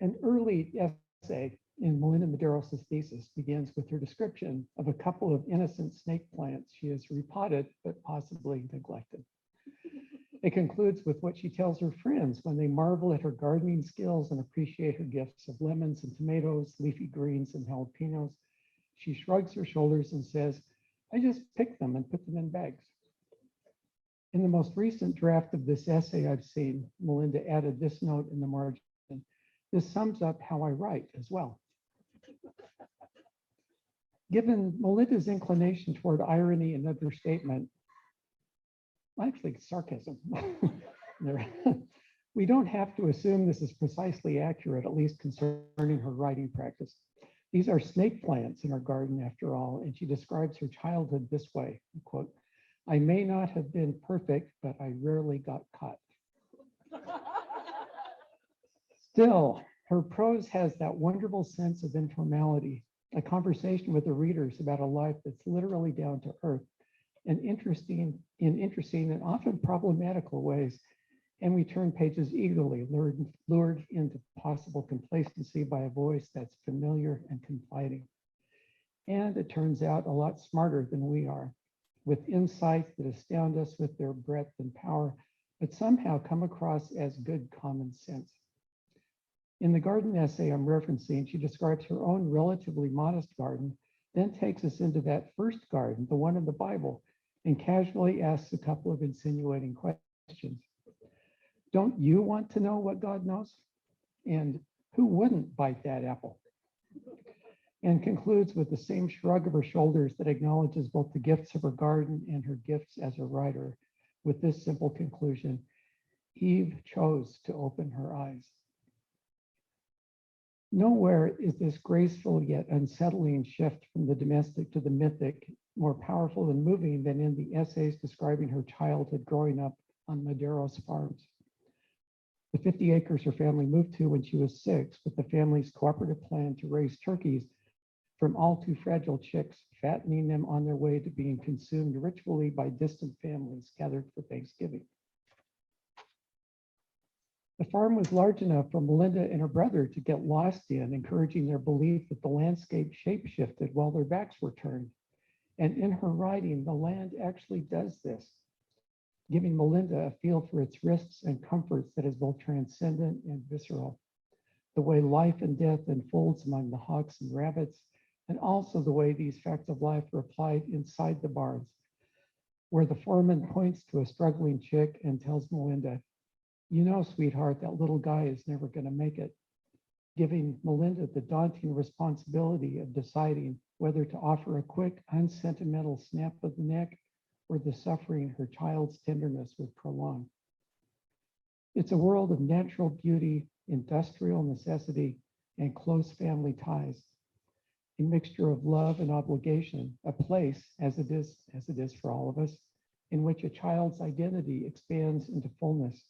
An early essay in Melinda Medeiros' thesis begins with her description of a couple of innocent snake plants she has repotted but possibly neglected. It concludes with what she tells her friends when they marvel at her gardening skills and appreciate her gifts of lemons and tomatoes, leafy greens and jalapenos. She shrugs her shoulders and says, "I just picked them and put them in bags." In the most recent draft of this essay I've seen, Melinda added this note in the margin: "This sums up how I write as well." Given Melinda's inclination toward irony and understatement, actually sarcasm, we don't have to assume this is precisely accurate, at least concerning her writing practice. These are snake plants in her garden, after all, and she describes her childhood this way, quote, "I may not have been perfect, but I rarely got caught." Still, her prose has that wonderful sense of informality, a conversation with the readers about a life that's literally down to earth and interesting and often problematical ways. And we turn pages eagerly, lured into possible complacency by a voice that's familiar and confiding. And it turns out a lot smarter than we are, with insights that astound us with their breadth and power, but somehow come across as good common sense. In the garden essay I'm referencing, she describes her own relatively modest garden, then takes us into that first garden, the one in the Bible, and casually asks a couple of insinuating questions. Don't you want to know what God knows? And who wouldn't bite that apple? And concludes with the same shrug of her shoulders that acknowledges both the gifts of her garden and her gifts as a writer, with this simple conclusion: Eve chose to open her eyes. Nowhere is this graceful yet unsettling shift from the domestic to the mythic more powerful and moving than in the essays describing her childhood growing up on Medeiros farms. The 50 acres her family moved to when she was 6, with the family's cooperative plan to raise turkeys from all too fragile chicks, fattening them on their way to being consumed ritually by distant families gathered for Thanksgiving. The farm was large enough for Melinda and her brother to get lost in, encouraging their belief that the landscape shape-shifted while their backs were turned. And in her writing, the land actually does this, giving Melinda a feel for its risks and comforts that is both transcendent and visceral. The way life and death unfolds among the hawks and rabbits, and also the way these facts of life are applied inside the barns, where the foreman points to a struggling chick and tells Melinda, "You know, sweetheart, that little guy is never going to make it," giving Melinda the daunting responsibility of deciding whether to offer a quick, unsentimental snap of the neck or the suffering her child's tenderness would prolong. It's a world of natural beauty, industrial necessity, and close family ties, a mixture of love and obligation, a place, as it is for all of us, in which a child's identity expands into fullness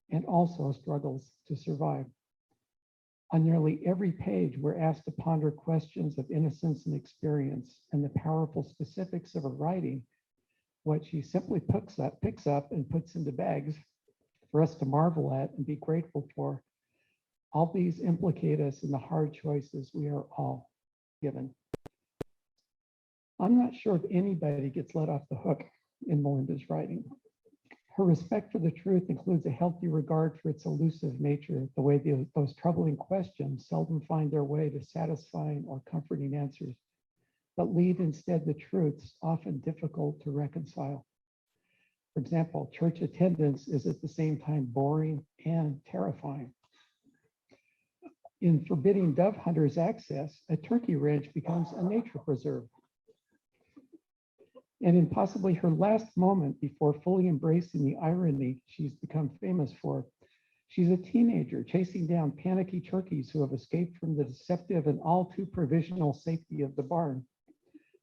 and also struggles to survive. On nearly every page, we're asked to ponder questions of innocence and experience and the powerful specifics of her writing, what she simply picks up and puts into bags for us to marvel at and be grateful for. All these implicate us in the hard choices we are all given. I'm not sure if anybody gets let off the hook in Melinda's writing. Her respect for the truth includes a healthy regard for its elusive nature, the way those troubling questions seldom find their way to satisfying or comforting answers, but leave instead the truths often difficult to reconcile. For example, church attendance is at the same time boring and terrifying. In forbidding dove hunters access, a turkey ranch becomes a nature preserve. And in possibly her last moment before fully embracing the irony she's become famous for, she's a teenager chasing down panicky turkeys who have escaped from the deceptive and all too provisional safety of the barn.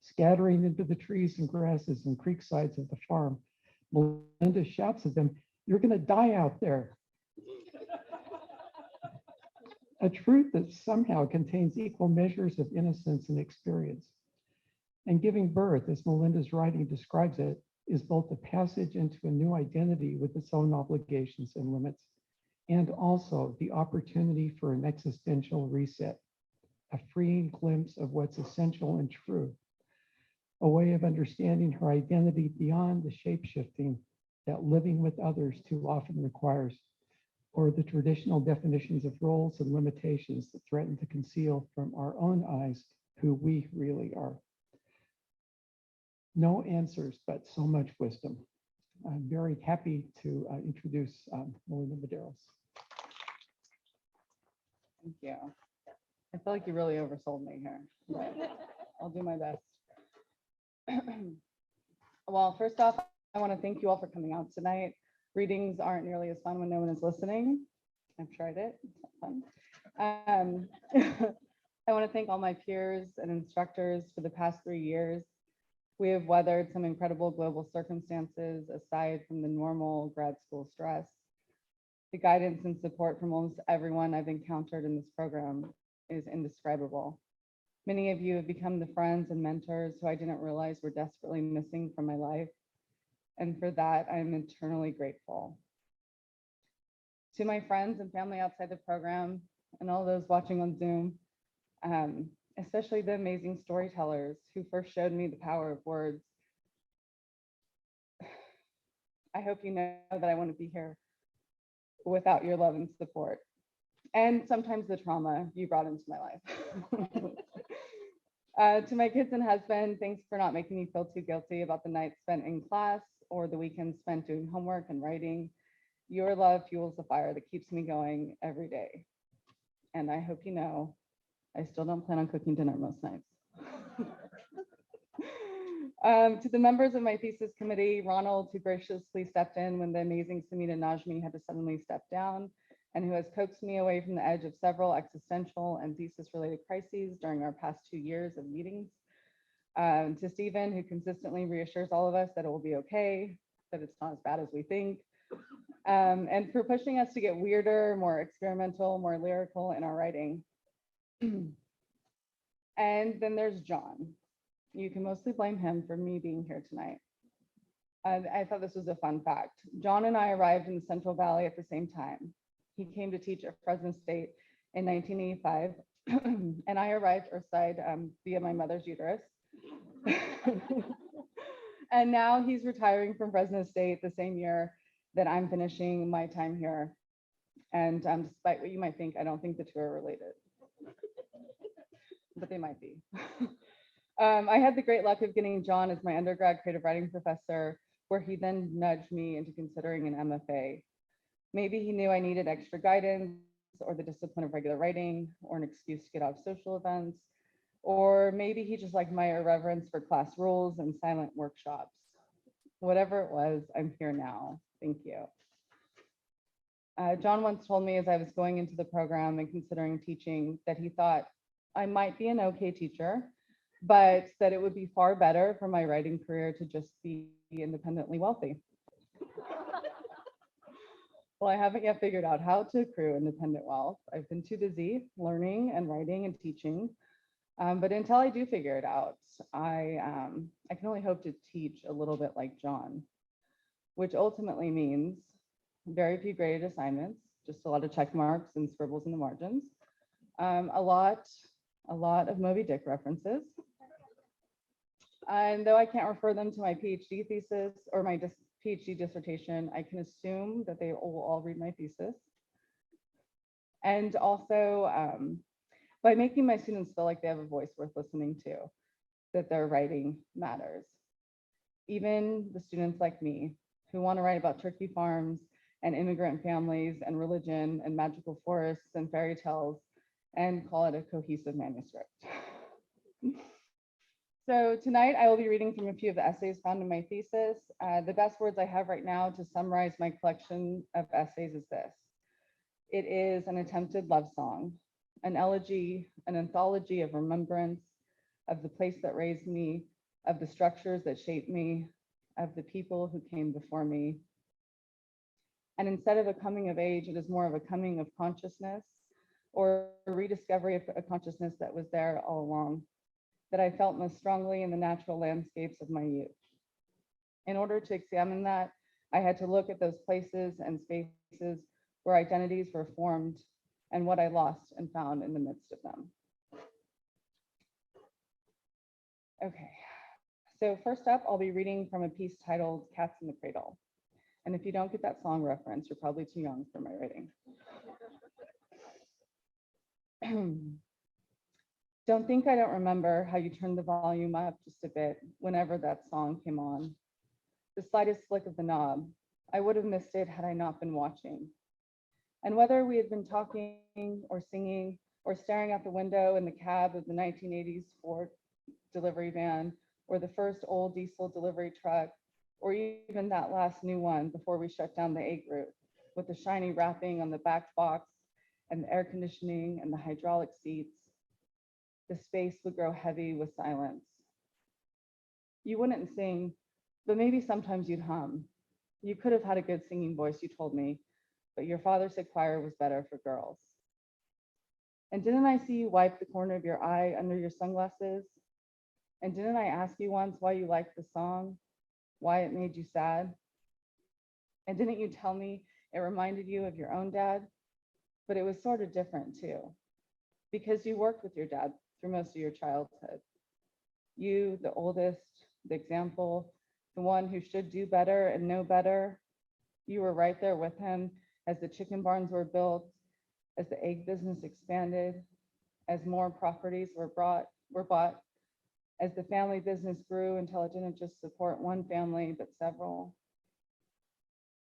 Scattering into the trees and grasses and creek sides of the farm, Melinda shouts at them, "You're going to die out there." A truth that somehow contains equal measures of innocence and experience. And giving birth, as Melinda's writing describes it, is both a passage into a new identity with its own obligations and limits, and also the opportunity for an existential reset, a freeing glimpse of what's essential and true, a way of understanding her identity beyond the shape-shifting that living with others too often requires, or the traditional definitions of roles and limitations that threaten to conceal from our own eyes who we really are. No answers, but so much wisdom. I'm very happy to introduce Melinda Medeiros. Thank you. I feel like you really oversold me here, but I'll do my best. Well, first off, I want to thank you all for coming out tonight. Readings aren't nearly as fun when no one is listening. I've tried it. It's not fun. I want to thank all my peers and instructors for the past 3 years. We have weathered some incredible global circumstances aside from the normal grad school stress. The guidance and support from almost everyone I've encountered in this program is indescribable. Many of you have become the friends and mentors who I didn't realize were desperately missing from my life. And for that, I'm eternally grateful. To my friends and family outside the program and all those watching on Zoom, especially the amazing storytellers who first showed me the power of words. I hope you know that I want to be here without your love and support, and sometimes the trauma you brought into my life. To my kids and husband, thanks for not making me feel too guilty about the nights spent in class or the weekends spent doing homework and writing. Your love fuels the fire that keeps me going every day. And I hope you know, I still don't plan on cooking dinner most nights. To the members of my thesis committee, Ronald, who graciously stepped in when the amazing Samina Najmi had to suddenly step down, and who has coaxed me away from the edge of several existential and thesis-related crises during our past 2 years of meetings. To Stephen, who consistently reassures all of us that it will be okay, that it's not as bad as we think. And for pushing us to get weirder, more experimental, more lyrical in our writing. And then there's John. You can mostly blame him for me being here tonight. I thought this was a fun fact. John and I arrived in the Central Valley at the same time. He came to teach at Fresno State in 1985, and I arrived earthside via my mother's uterus. And now he's retiring from Fresno State the same year that I'm finishing my time here. And despite what you might think, I don't think the two are related, but they might be. I had the great luck of getting John as my undergrad creative writing professor, where he then nudged me into considering an MFA. Maybe he knew I needed extra guidance or the discipline of regular writing or an excuse to get out of social events. Or maybe he just liked my irreverence for class rules and silent workshops. Whatever it was, I'm here now. Thank you. John once told me as I was going into the program and considering teaching that he thought I might be an okay teacher, but that it would be far better for my writing career to just be independently wealthy. Well, I haven't yet figured out how to accrue independent wealth. I've been too busy learning and writing and teaching. But until I do figure it out, I can only hope to teach a little bit like John, which ultimately means very few graded assignments, just a lot of check marks and scribbles in the margins, a lot of Moby Dick references. And though I can't refer them to my PhD thesis or my PhD dissertation, I can assume that they will all read my thesis. And also, by making my students feel like they have a voice worth listening to, that their writing matters. Even the students like me who want to write about turkey farms and immigrant families and religion and magical forests and fairy tales and call it a cohesive manuscript. So tonight I will be reading from a few of the essays found in my thesis. The best words I have right now to summarize my collection of essays is this. It is an attempted love song, an elegy, an anthology of remembrance, of the place that raised me, of the structures that shaped me, of the people who came before me. And instead of a coming of age, it is more of a coming of consciousness or a rediscovery of a consciousness that was there all along, that I felt most strongly in the natural landscapes of my youth. In order to examine that, I had to look at those places and spaces where identities were formed, and what I lost and found in the midst of them. Okay, so first up, I'll be reading from a piece titled Cats in the Cradle. And if you don't get that song reference, you're probably too young for my writing. Don't think I don't remember how you turned the volume up just a bit whenever that song came on. The slightest flick of the knob, I would have missed it had I not been watching. And whether we had been talking or singing or staring out the window in the cab of the 1980s Ford delivery van, or the first old diesel delivery truck, or even that last new one before we shut down the egg route with the shiny wrapping on the back box and the air conditioning and the hydraulic seats, the space would grow heavy with silence. You wouldn't sing, but maybe sometimes you'd hum. You could have had a good singing voice, you told me, but your father said choir was better for girls. And didn't I see you wipe the corner of your eye under your sunglasses? And didn't I ask you once why you liked the song, why it made you sad? And didn't you tell me it reminded you of your own dad? But it was sort of different too, because you worked with your dad through most of your childhood. You, the oldest, the example, the one who should do better and know better, you were right there with him as the chicken barns were built, as the egg business expanded, as more properties were bought, as the family business grew until it didn't just support one family, but several.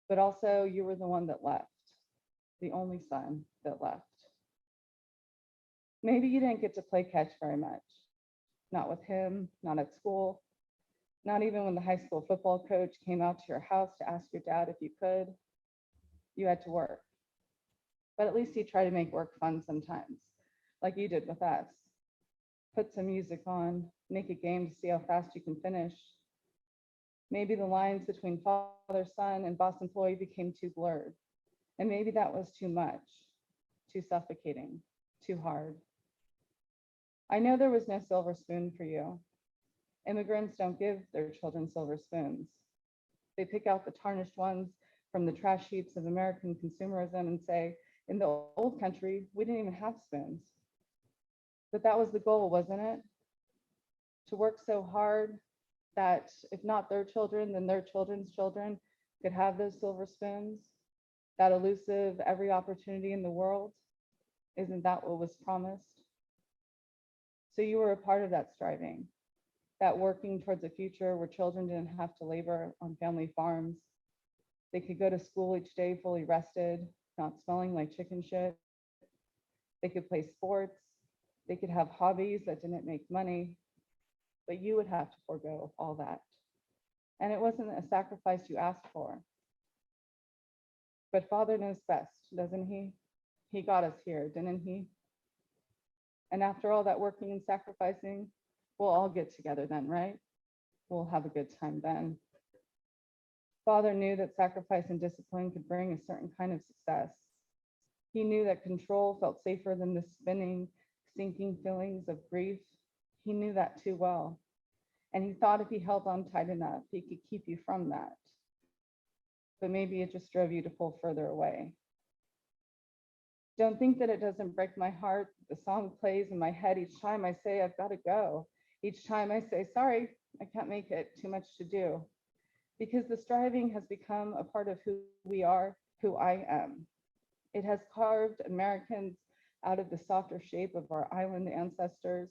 But also you were the one that left, the only son that left. Maybe you didn't get to play catch very much, not with him, not at school, not even when the high school football coach came out to your house to ask your dad if you could. You had to work. But at least he tried to make work fun sometimes, like you did with us. Put some music on, make a game to see how fast you can finish. Maybe the lines between father, son, and boss employee became too blurred. And maybe that was too much, too suffocating, too hard. I know there was no silver spoon for you. Immigrants don't give their children silver spoons. They pick out the tarnished ones from the trash heaps of American consumerism and say, in the old country, we didn't even have spoons. But that was the goal, wasn't it? To work so hard that if not their children, then their children's children could have those silver spoons, that elusive every opportunity in the world. Isn't that what was promised? So you were a part of that striving, that working towards a future where children didn't have to labor on family farms. They could go to school each day fully rested, not smelling like chicken shit. They could play sports. They could have hobbies that didn't make money, but you would have to forego all that. And it wasn't a sacrifice you asked for. But Father knows best, doesn't he? He got us here, didn't he? And after all that working and sacrificing, we'll all get together then, right? We'll have a good time then. Father knew that sacrifice and discipline could bring a certain kind of success. He knew that control felt safer than the spinning, sinking feelings of grief. He knew that too well. And he thought if he held on tight enough, he could keep you from that. But maybe it just drove you to pull further away. Don't think that it doesn't break my heart. The song plays in my head each time I say, I've got to go. Each time I say, sorry, I can't make it, too much to do. Because the striving has become a part of who we are, who I am. It has carved Americans out of the softer shape of our island ancestors.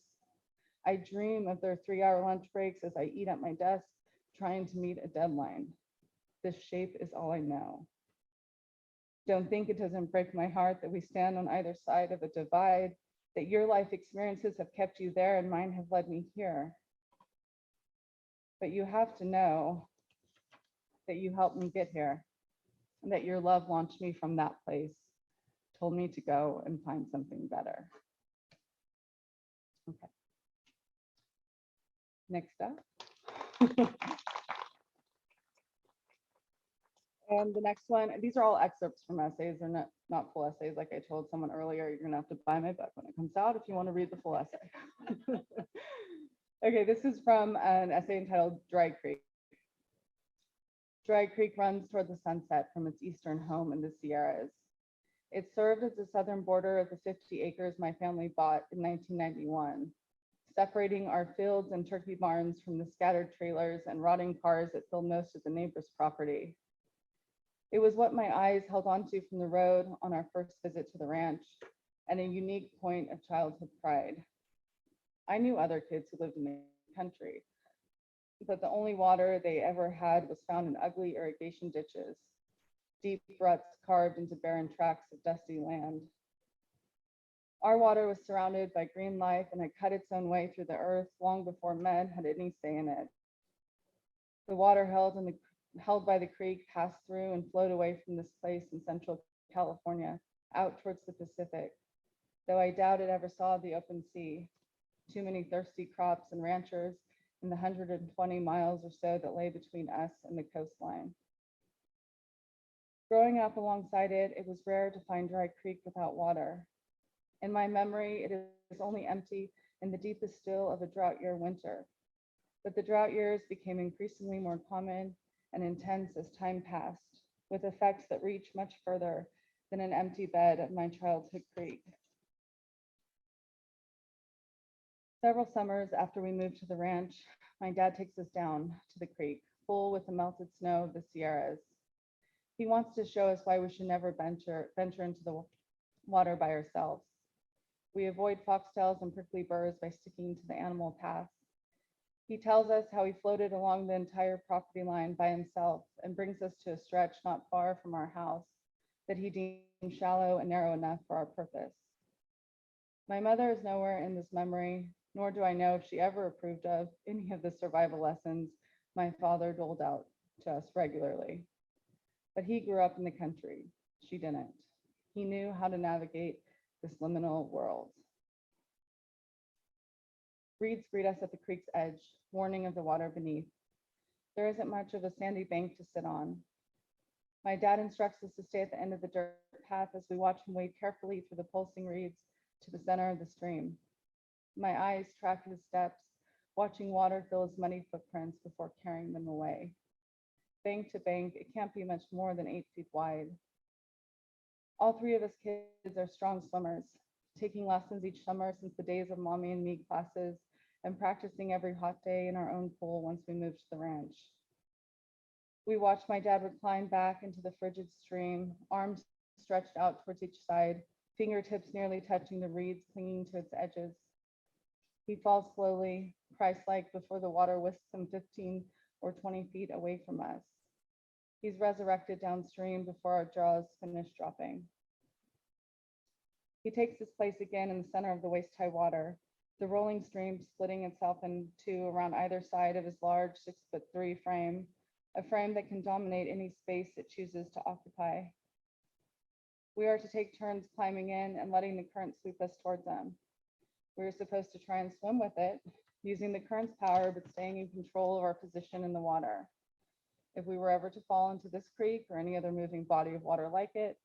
I dream of their 3-hour lunch breaks as I eat at my desk, trying to meet a deadline. This shape is all I know. Don't think it doesn't break my heart that we stand on either side of a divide, that your life experiences have kept you there and mine have led me here. But you have to know that you helped me get here, and that your love launched me from that place, told me to go and find something better. Okay. Next up. And the next one, these are all excerpts from essays. They're not full essays. Like I told someone earlier, you're gonna have to buy my book when it comes out if you want to read the full essay. Okay, this is from an essay entitled Dry Creek. Dry Creek runs toward the sunset from its eastern home in the Sierras. It served as the southern border of the 50 acres my family bought in 1991, separating our fields and turkey barns from the scattered trailers and rotting cars that filled most of the neighbor's property. It was what my eyes held onto from the road on our first visit to the ranch, and a unique point of childhood pride. I knew other kids who lived in the country, but the only water they ever had was found in ugly irrigation ditches, deep ruts carved into barren tracts of dusty land. Our water was surrounded by green life and had cut its own way through the earth long before men had any say in it. The water held by the creek passed through and flowed away from this place in central California out towards the Pacific, though I doubt it ever saw the open sea. Too many thirsty crops and ranchers in the 120 miles or so that lay between us and the coastline. Growing up alongside it, it was rare to find dry creek without water. In my memory, it is only empty in the deepest still of a drought year winter. But the drought years became increasingly more common and intense as time passed, with effects that reach much further than an empty bed of my childhood creek. Several summers after we moved to the ranch, my dad takes us down to the creek, full with the melted snow of the Sierras. He wants to show us why we should never venture into the water by ourselves. We avoid foxtails and prickly burrs by sticking to the animal paths. He tells us how he floated along the entire property line by himself and brings us to a stretch not far from our house that he deemed shallow and narrow enough for our purpose. My mother is nowhere in this memory, nor do I know if she ever approved of any of the survival lessons my father doled out to us regularly. But he grew up in the country. She didn't. He knew how to navigate this liminal world. Reeds greet us at the creek's edge, warning of the water beneath. There isn't much of a sandy bank to sit on. My dad instructs us to stay at the end of the dirt path as we watch him wade carefully through the pulsing reeds to the center of the stream. My eyes track his steps, watching water fill his muddy footprints before carrying them away. Bank to bank, it can't be much more than 8 feet wide. All three of us kids are strong swimmers, taking lessons each summer since the days of mommy and me classes and practicing every hot day in our own pool once we moved to the ranch. We watched my dad recline back into the frigid stream, arms stretched out towards each side, fingertips nearly touching the reeds clinging to its edges. He falls slowly, Christ-like, before the water whisks him 15 or 20 feet away from us. He's resurrected downstream before our jaws finish dropping. He takes his place again in the center of the waist-high water, the rolling stream splitting itself in two around either side of his large 6'3" frame, a frame that can dominate any space it chooses to occupy. We are to take turns climbing in and letting the current sweep us towards them. We are supposed to try and swim with it, using the current's power, but staying in control of our position in the water. If we were ever to fall into this creek or any other moving body of water like it,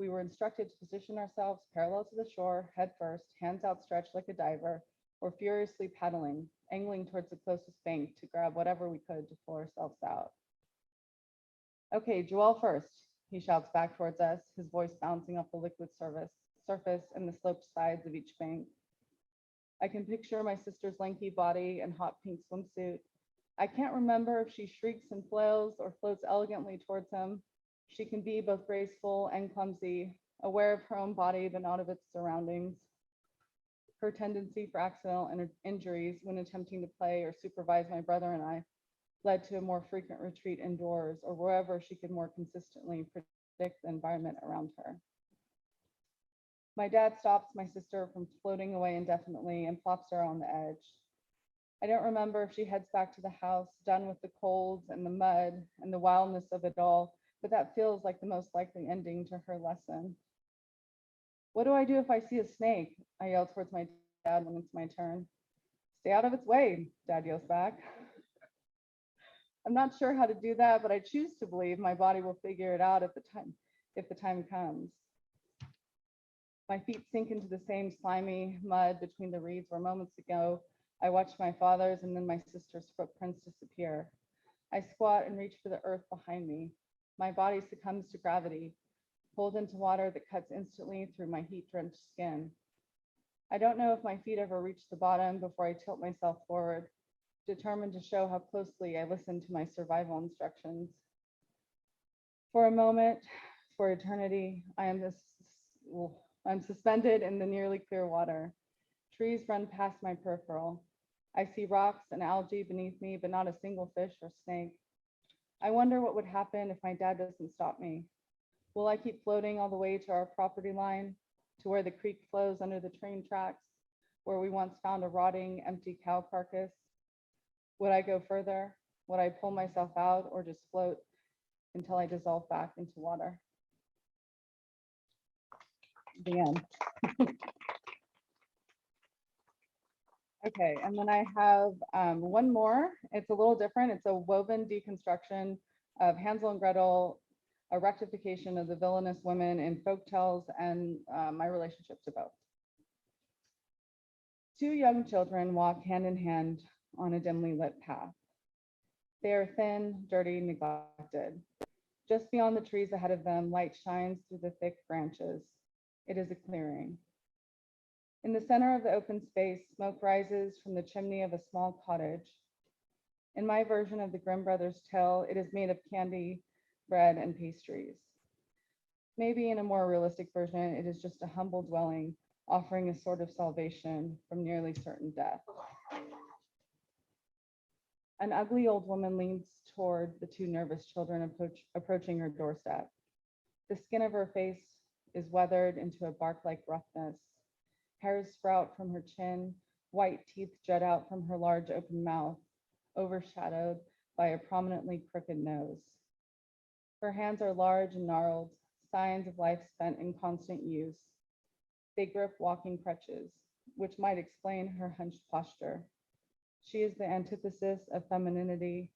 we were instructed to position ourselves parallel to the shore, head first, hands outstretched like a diver, or furiously paddling, angling towards the closest bank to grab whatever we could to pull ourselves out. Okay, Joelle first, he shouts back towards us, his voice bouncing off the liquid surface and the sloped sides of each bank. I can picture my sister's lanky body and hot pink swimsuit. I can't remember if she shrieks and flails or floats elegantly towards him. She can be both graceful and clumsy, aware of her own body but not of its surroundings. Her tendency for accidental injuries when attempting to play or supervise my brother and I led to a more frequent retreat indoors or wherever she could more consistently predict the environment around her. My dad stops my sister from floating away indefinitely and plops her on the edge. I don't remember if she heads back to the house, done with the colds and the mud and the wildness of it all, but that feels like the most likely ending to her lesson. What do I do if I see a snake? I yell towards my dad when it's my turn. Stay out of its way, Dad yells back. I'm not sure how to do that, but I choose to believe my body will figure it out if the time comes. My feet sink into the same slimy mud between the reeds where moments ago I watched my father's and then my sister's footprints disappear. I squat and reach for the earth behind me. My body succumbs to gravity. pulled into water that cuts instantly through my heat-drenched skin. I don't know if my feet ever reach the bottom before I tilt myself forward, determined to show how closely I listen to my survival instructions. For a moment, for eternity, I'm suspended in the nearly clear water. Trees run past my peripheral. I see rocks and algae beneath me, but not a single fish or snake. I wonder what would happen if my dad doesn't stop me. Will I keep floating all the way to our property line, to where the creek flows under the train tracks, where we once found a rotting, empty cow carcass? Would I go further? Would I pull myself out or just float until I dissolve back into water? The end. Okay, and then I have one more. It's a little different. It's a woven deconstruction of Hansel and Gretel, a rectification of the villainous women in folk tales, and my relationship to both. Two young children walk hand in hand on a dimly lit path. They are thin, dirty, neglected. Just beyond the trees ahead of them, light shines through the thick branches. It is a clearing. In the center of the open space, smoke rises from the chimney of a small cottage. In my version of the Grimm brothers' tale, it is made of candy, bread, and pastries. Maybe in a more realistic version, it is just a humble dwelling, offering a sort of salvation from nearly certain death. An ugly old woman leans toward the two nervous children approaching her doorstep. The skin of her face is weathered into a bark-like roughness. Hairs sprout from her chin, white teeth jut out from her large open mouth, overshadowed by a prominently crooked nose. Her hands are large and gnarled, signs of life spent in constant use. They grip walking crutches, which might explain her hunched posture. She is the antithesis of femininity,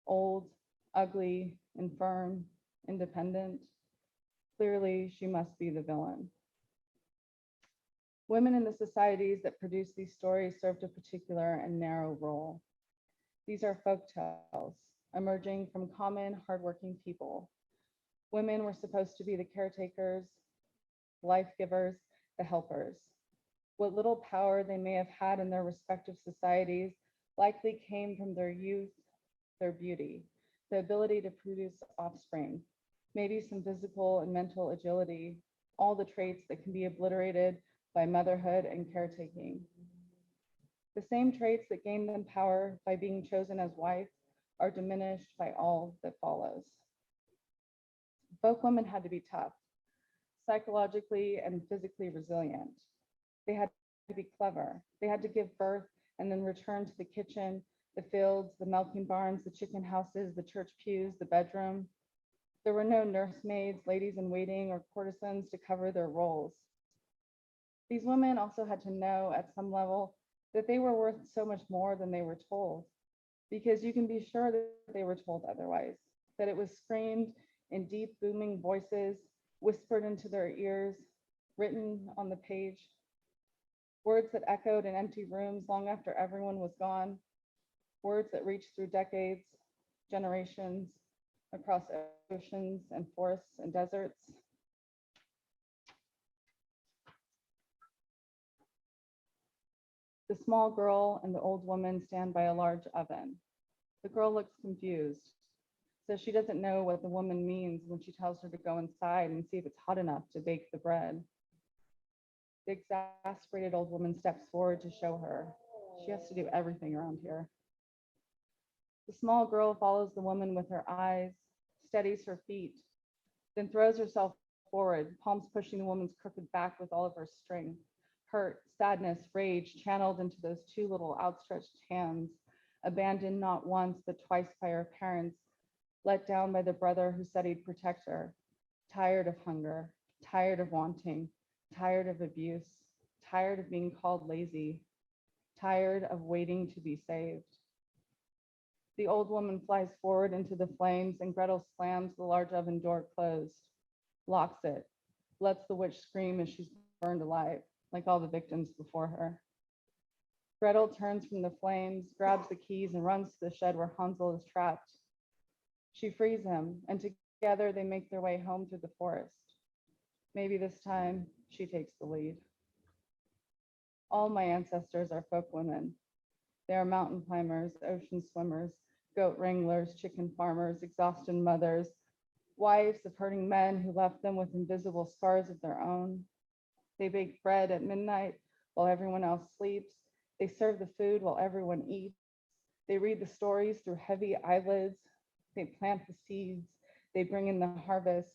old, ugly, infirm, independent. Clearly, she must be the villain. Women in the societies that produce these stories served a particular and narrow role. These are folk tales, emerging from common, hardworking people. Women were supposed to be the caretakers, life givers, the helpers. What little power they may have had in their respective societies likely came from their youth, their beauty, the ability to produce offspring, maybe some physical and mental agility, all the traits that can be obliterated by motherhood and caretaking. The same traits that gain them power by being chosen as wife are diminished by all that follows. Folk women had to be tough, psychologically and physically resilient. They had to be clever. They had to give birth and then return to the kitchen, the fields, the milking barns, the chicken houses, the church pews, the bedroom. There were no nursemaids, ladies in waiting, or courtesans to cover their roles. These women also had to know at some level that they were worth so much more than they were told, because you can be sure that they were told otherwise, that it was screamed in deep booming voices, whispered into their ears, written on the page, words that echoed in empty rooms long after everyone was gone, words that reached through decades, generations, across oceans and forests and deserts. The small girl and the old woman stand by a large oven. The girl looks confused, so she doesn't know what the woman means when she tells her to go inside and see if it's hot enough to bake the bread. The exasperated old woman steps forward to show her. She has to do everything around here. The small girl follows the woman with her eyes, steadies her feet, then throws herself forward, palms pushing the woman's crooked back with all of her strength. Hurt, sadness, rage channeled into those two little outstretched hands, abandoned not once but twice by her parents, let down by the brother who said he'd protect her, tired of hunger, tired of wanting, tired of abuse, tired of being called lazy, tired of waiting to be saved. The old woman flies forward into the flames, and Gretel slams the large oven door closed, locks it, lets the witch scream as she's burned alive, like all the victims before her. Gretel turns from the flames, grabs the keys, and runs to the shed where Hansel is trapped. She frees him, and together they make their way home through the forest. Maybe this time she takes the lead. All my ancestors are folk women. They are mountain climbers, ocean swimmers, goat wranglers, chicken farmers, exhausted mothers, wives of hurting men who left them with invisible scars of their own. They bake bread at midnight while everyone else sleeps. They serve the food while everyone eats. They read the stories through heavy eyelids. They plant the seeds. They bring in the harvest.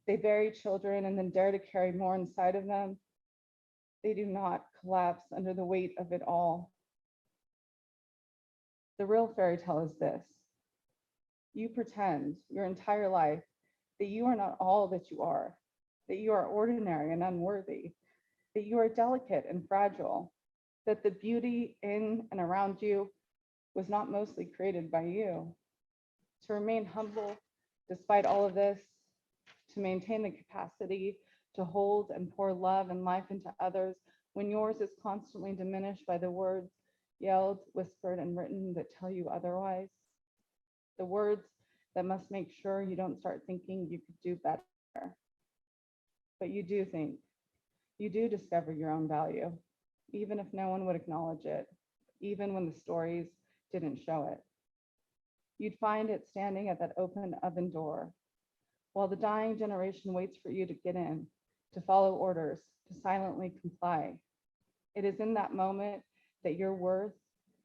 They bury children and then dare to carry more inside of them. They do not collapse under the weight of it all. The real fairy tale is this. You pretend your entire life that you are not all that you are, that you are ordinary and unworthy, that you are delicate and fragile, that the beauty in and around you was not mostly created by you. To remain humble despite all of this, to maintain the capacity to hold and pour love and life into others when yours is constantly diminished by the words yelled, whispered, and written that tell you otherwise. The words that must make sure you don't start thinking you could do better. But you do think, you do discover your own value, even if no one would acknowledge it, even when the stories didn't show it. You'd find it standing at that open oven door, while the dying generation waits for you to get in, to follow orders, to silently comply. It is in that moment that your worth,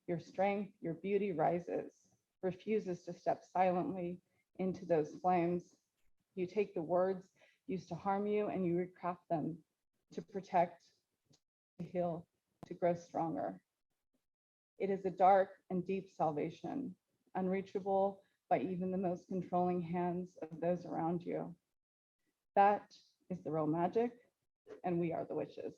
your strength, your beauty rises, refuses to step silently into those flames. You take the words used to harm you and you recraft them to protect, to heal, to grow stronger. It is a dark and deep salvation, unreachable by even the most controlling hands of those around you. That is the real magic, and we are the witches.